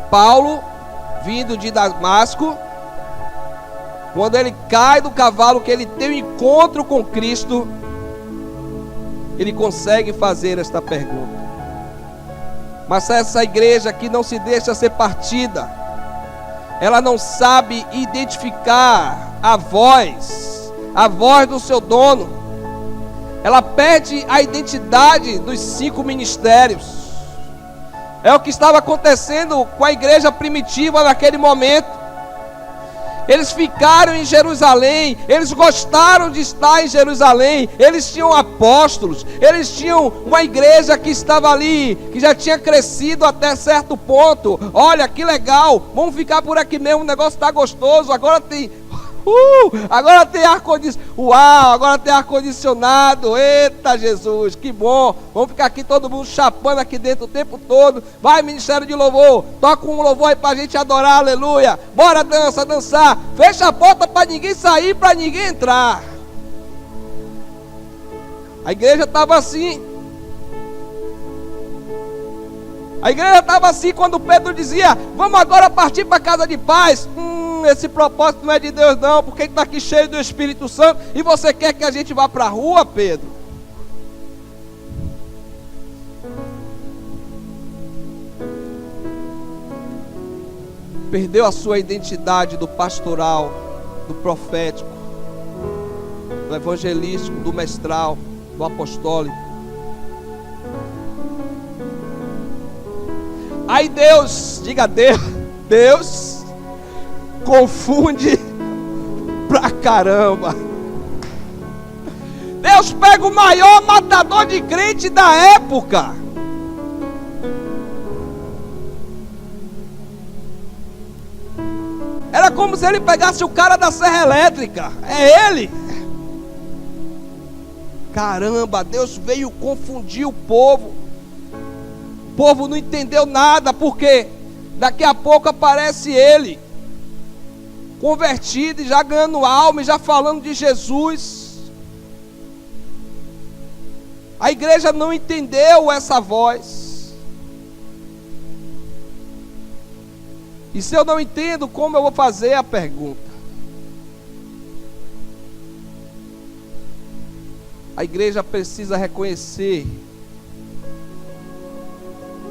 Paulo, vindo de Damasco, quando ele cai do cavalo, que ele tem um encontro com Cristo, ele consegue fazer esta pergunta. Mas essa igreja que não se deixa ser partida, ela não sabe identificar a voz do seu dono. Ela perde a identidade dos 5 ministérios. É o que estava acontecendo com a igreja primitiva naquele momento. Eles ficaram em Jerusalém, eles gostaram de estar em Jerusalém, eles tinham apóstolos, eles tinham uma igreja que estava ali, que já tinha crescido até certo ponto. Olha que legal, vamos ficar por aqui mesmo, o negócio está gostoso, agora tem ar-condicionado, uau, agora tem ar-condicionado, eita Jesus, que bom, vamos ficar aqui todo mundo chapando aqui dentro o tempo todo. Vai, ministério de louvor, toca um louvor aí pra gente adorar, aleluia, bora dançar, fecha a porta para ninguém sair, para ninguém entrar. A igreja estava assim. A igreja estava assim quando Pedro dizia, vamos agora partir para a casa de paz. Esse propósito não é de Deus não, porque está aqui cheio do Espírito Santo, e você quer que a gente vá para a rua, Pedro? Perdeu a sua identidade do pastoral, do profético, do evangelístico, do mestral, do apostólico. Aí Deus, diga Deus confunde pra caramba. Deus pega o maior matador de crente da época. Era como se ele pegasse o cara da serra elétrica. É ele. Caramba, Deus veio confundir o povo. O povo não entendeu nada, porque daqui a pouco aparece ele, convertido e já ganhando alma, e já falando de Jesus. A igreja não entendeu essa voz. E se eu não entendo, como eu vou fazer a pergunta? A igreja precisa reconhecer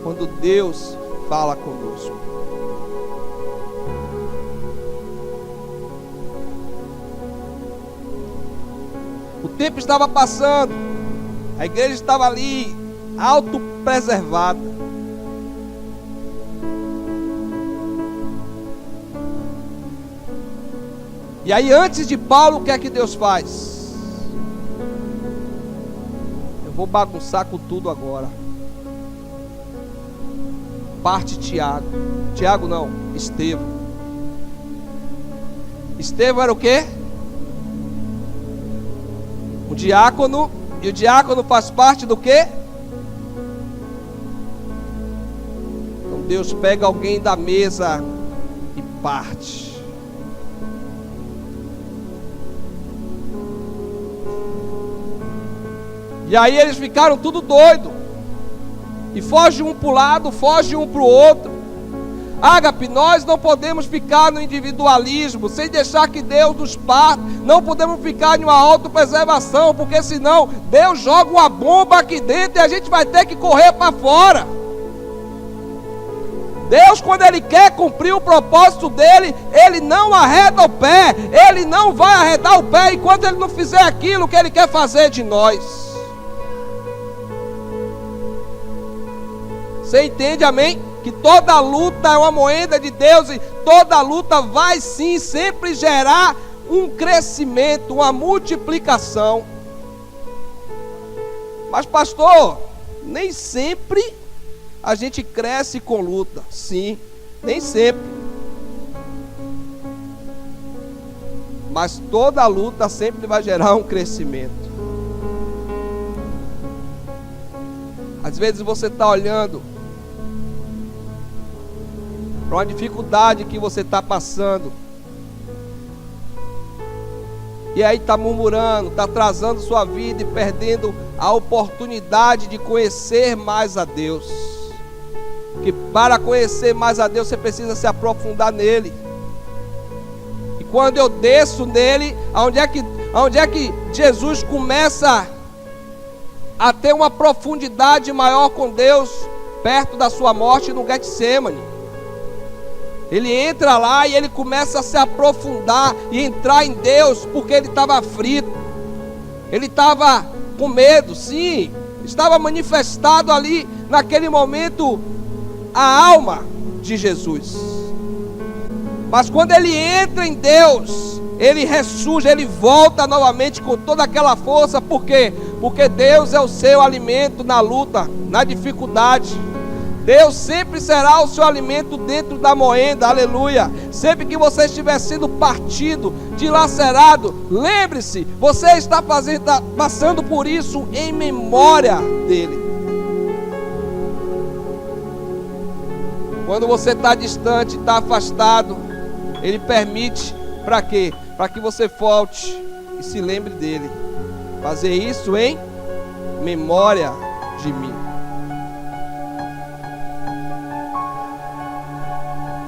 quando Deus fala conosco. O tempo estava passando, a igreja estava ali, autopreservada. E aí, antes de Paulo, o que é que Deus faz? Eu vou bagunçar com tudo agora. Parte Tiago. Tiago não, Estevão. Estevão era o quê? O diácono. E o diácono faz parte do quê? Então Deus pega alguém da mesa e parte. E aí eles ficaram tudo doido. E foge um para o lado, foge um para o outro. Ágape, nós não podemos ficar no individualismo, sem deixar que Deus nos parte. Não podemos ficar em uma autopreservação, porque senão Deus joga uma bomba aqui dentro e a gente vai ter que correr para fora. Deus, quando Ele quer cumprir o propósito dEle, Ele não arreda o pé. Ele não vai arredar o pé enquanto Ele não fizer aquilo que Ele quer fazer de nós. Você entende, amém? Que toda luta é uma moeda de Deus, e toda luta vai sim sempre gerar um crescimento, uma multiplicação. Mas pastor, nem sempre a gente cresce com luta. Sim, nem sempre. Mas toda luta sempre vai gerar um crescimento. Às vezes você está olhando para uma dificuldade que você está passando, e aí está murmurando, está atrasando sua vida e perdendo a oportunidade de conhecer mais a Deus. Que para conhecer mais a Deus você precisa se aprofundar nele. E quando eu desço nele, aonde é que Jesus começa a ter uma profundidade maior com Deus? Perto da sua morte no Getsemane. Ele entra lá e ele começa a se aprofundar e entrar em Deus, porque ele estava aflito, ele estava com medo, sim, estava manifestado ali naquele momento a alma de Jesus. Mas quando ele entra em Deus, ele ressurge, ele volta novamente com toda aquela força. Por quê? Porque Deus é o seu alimento na luta, na dificuldade. Deus sempre será o seu alimento dentro da moenda, aleluia. Sempre que você estiver sendo partido, dilacerado, lembre-se, você está passando por isso em memória dele. Quando você está distante, está afastado, ele permite, para quê? Para que você volte e se lembre dele. Fazer isso em memória de mim.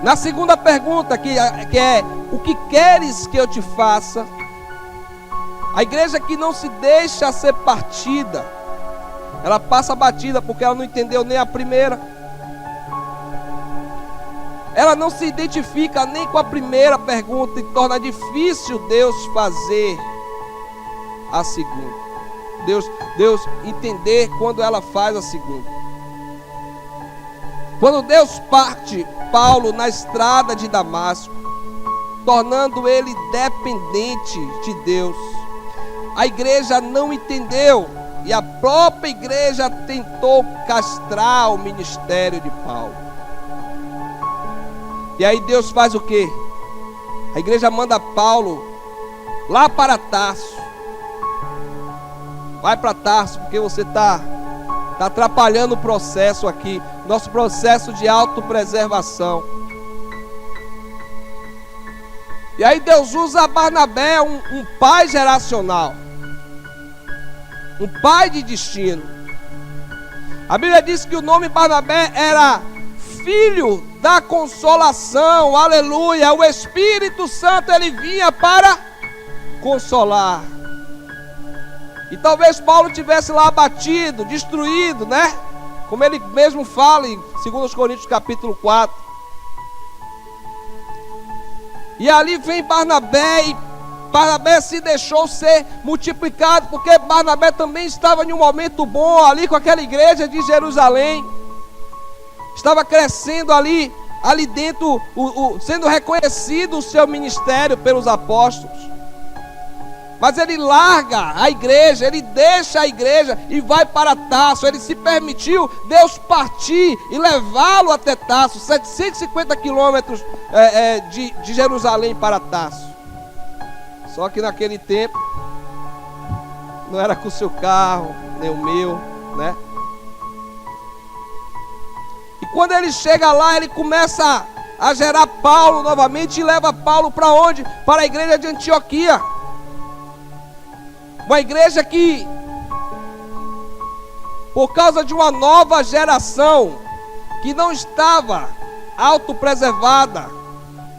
Na segunda pergunta, que é: o que queres que eu te faça? A igreja que não se deixa ser partida, ela passa batida, porque ela não entendeu nem a primeira. Ela não se identifica nem com a primeira pergunta, e torna difícil Deus fazer a segunda. Deus entender quando ela faz a segunda. Quando Deus parte Paulo na estrada de Damasco, tornando ele dependente de Deus, a igreja não entendeu. E a própria igreja tentou castrar o ministério de Paulo. E aí Deus faz o quê? A igreja manda Paulo lá para Tarso. Vai para Tarso, porque você está atrapalhando o processo aqui. Nosso processo de autopreservação. E aí Deus usa Barnabé, um pai geracional. Um pai de destino. A Bíblia diz que o nome Barnabé era filho da consolação, aleluia. O Espírito Santo, ele vinha para consolar. E talvez Paulo tivesse lá abatido, destruído, né? Como ele mesmo fala em 2 Coríntios capítulo 4. E ali vem Barnabé, e Barnabé se deixou ser multiplicado, porque Barnabé também estava em um momento bom ali com aquela igreja de Jerusalém. Estava crescendo ali dentro, sendo reconhecido o seu ministério pelos apóstolos. Mas ele larga a igreja, ele deixa a igreja e vai para Tarso. Ele se permitiu Deus partir e levá-lo até Tarso, 750 quilômetros de Jerusalém para Tarso. Só que naquele tempo, não era com o seu carro, nem o meu, né? E quando ele chega lá, ele começa a gerar Paulo novamente e leva Paulo para onde? Para a igreja de Antioquia. Uma igreja que, por causa de uma nova geração que não estava autopreservada,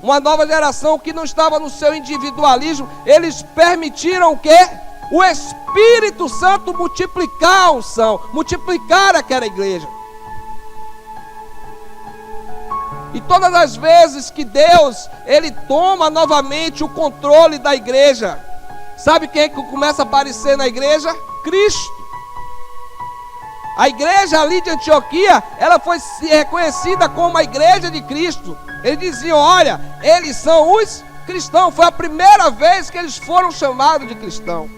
uma nova geração que não estava no seu individualismo, eles permitiram o quê? O Espírito Santo multiplicar a unção, multiplicar aquela igreja. E todas as vezes que Deus, ele toma novamente o controle da igreja, sabe quem é que começa a aparecer na igreja? Cristo. A igreja ali de Antioquia, ela foi reconhecida como a igreja de Cristo. Eles diziam, olha, eles são os cristãos. Foi a primeira vez que eles foram chamados de cristão.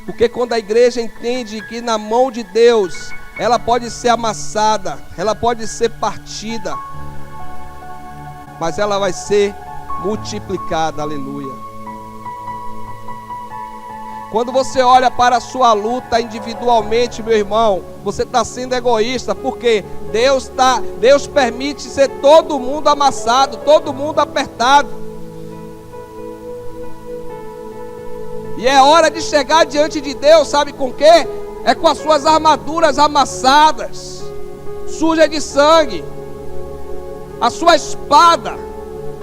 Porque quando a igreja entende que na mão de Deus, ela pode ser amassada, ela pode ser partida, mas ela vai ser multiplicada, aleluia. Quando você olha para a sua luta individualmente, meu irmão, você está sendo egoísta, porque Deus permite ser todo mundo amassado, todo mundo apertado. E é hora de chegar diante de Deus, sabe com o quê? É com as suas armaduras amassadas, sujas de sangue, a sua espada,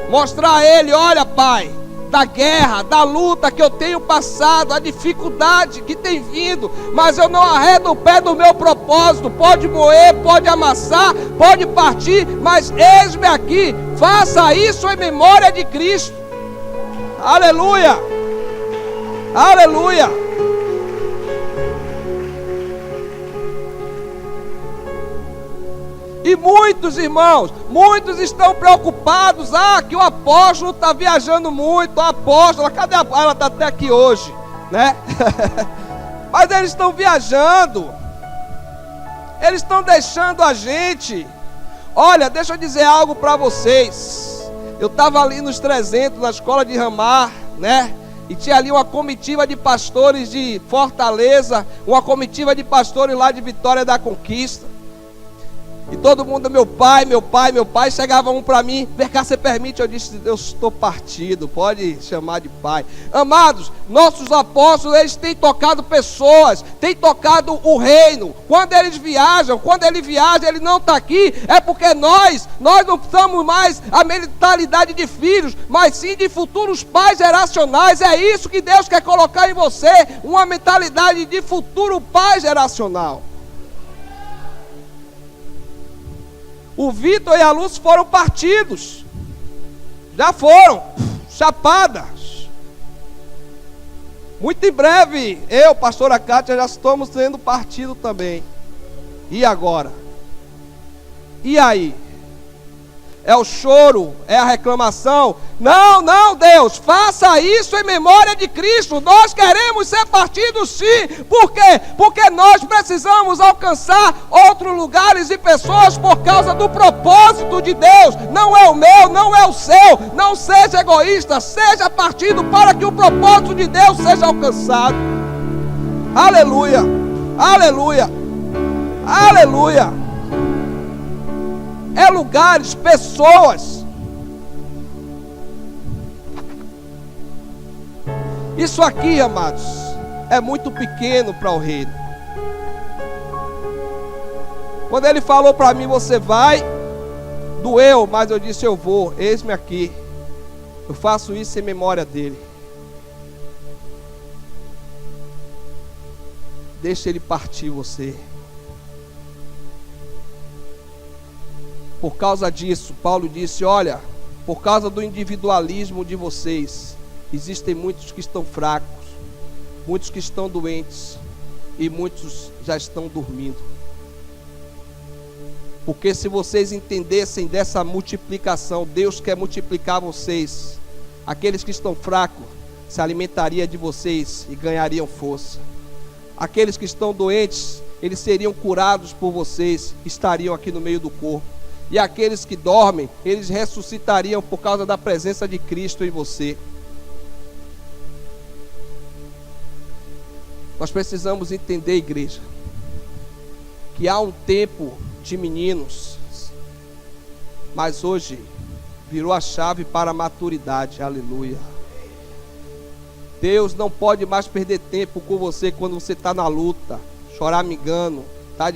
mostrar a Ele, olha Pai, da guerra, da luta que eu tenho passado, a dificuldade que tem vindo, mas eu não arredo o pé do meu propósito. Pode moer, pode amassar, pode partir, mas eis-me aqui, faça isso em memória de Cristo. Aleluia, aleluia. E muitos irmãos, muitos estão preocupados, que o apóstolo está viajando muito, a apóstola, cadê a ela? Está até aqui hoje, né? Mas eles estão viajando, eles estão deixando a gente. Olha, deixa eu dizer algo para vocês. Eu estava ali nos 300, na escola de Ramar, né? E tinha ali uma comitiva de pastores de Fortaleza, uma comitiva de pastores lá de Vitória da Conquista. E todo mundo, meu pai, chegava um para mim, vem cá, você permite? Eu disse, eu estou partido, pode chamar de pai. Amados, nossos apóstolos, eles têm tocado pessoas, têm tocado o reino. Quando eles viajam, ele não está aqui, é porque nós não somos mais a mentalidade de filhos, mas sim de futuros pais geracionais. É isso que Deus quer colocar em você, uma mentalidade de futuro pai geracional. O Vitor e a Luz foram partidos. Já foram. Chapadas. Muito em breve, eu, pastora Kátia, já estamos sendo partido também. E agora? E aí? é o choro, é a reclamação. Não, não, Deus, faça isso em memória de Cristo. Nós queremos ser partidos, sim. Por quê? Porque nós precisamos alcançar outros lugares e pessoas por causa do propósito de Deus. Não é o meu, não é o seu. Não seja egoísta, seja partido para que o propósito de Deus seja alcançado. Aleluia, aleluia, aleluia. É lugares, pessoas. Isso aqui, amados, é muito pequeno para o reino. Quando ele falou para mim, você vai, doeu, mas eu disse, eu vou, eis-me aqui. Eu faço isso em memória dele. Deixa ele partir você. Por causa disso, Paulo disse, olha, por causa do individualismo de vocês, existem muitos que estão fracos, muitos que estão doentes e muitos já estão dormindo. Porque se vocês entendessem dessa multiplicação, Deus quer multiplicar vocês. Aqueles que estão fracos se alimentariam de vocês e ganhariam força. Aqueles que estão doentes, eles seriam curados por vocês, estariam aqui no meio do corpo. E aqueles que dormem, eles ressuscitariam por causa da presença de Cristo em você. Nós precisamos entender, igreja, que há um tempo de meninos, mas hoje virou a chave para a maturidade. Aleluia. Deus não pode mais perder tempo com você quando você está na luta, choramingando. Está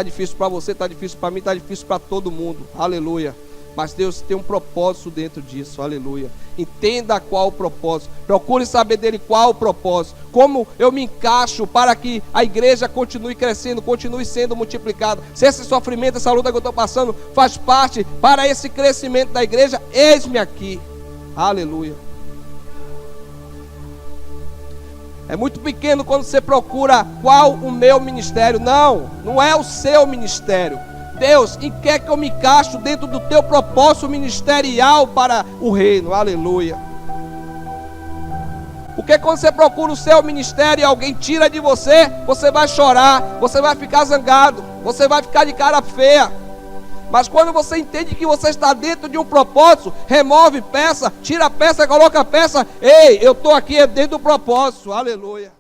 difícil para você, está difícil para mim, está difícil para todo mundo. Aleluia. Mas Deus tem um propósito dentro disso. Aleluia. Entenda qual o propósito. Procure saber dele qual o propósito. Como eu me encaixo para que a igreja continue crescendo, continue sendo multiplicada. Se esse sofrimento, essa luta que eu estou passando faz parte para esse crescimento da igreja, eis-me aqui. Aleluia. É muito pequeno quando você procura qual o meu ministério. Não, não é o seu ministério. Deus, em que é que eu me encaixo dentro do teu propósito ministerial para o reino? Aleluia. Porque quando você procura o seu ministério e alguém tira de você, você vai chorar, você vai ficar zangado, você vai ficar de cara feia. Mas quando você entende que você está dentro de um propósito, remove peça, tira a peça, coloca a peça. Ei, eu estou aqui dentro do propósito. Aleluia.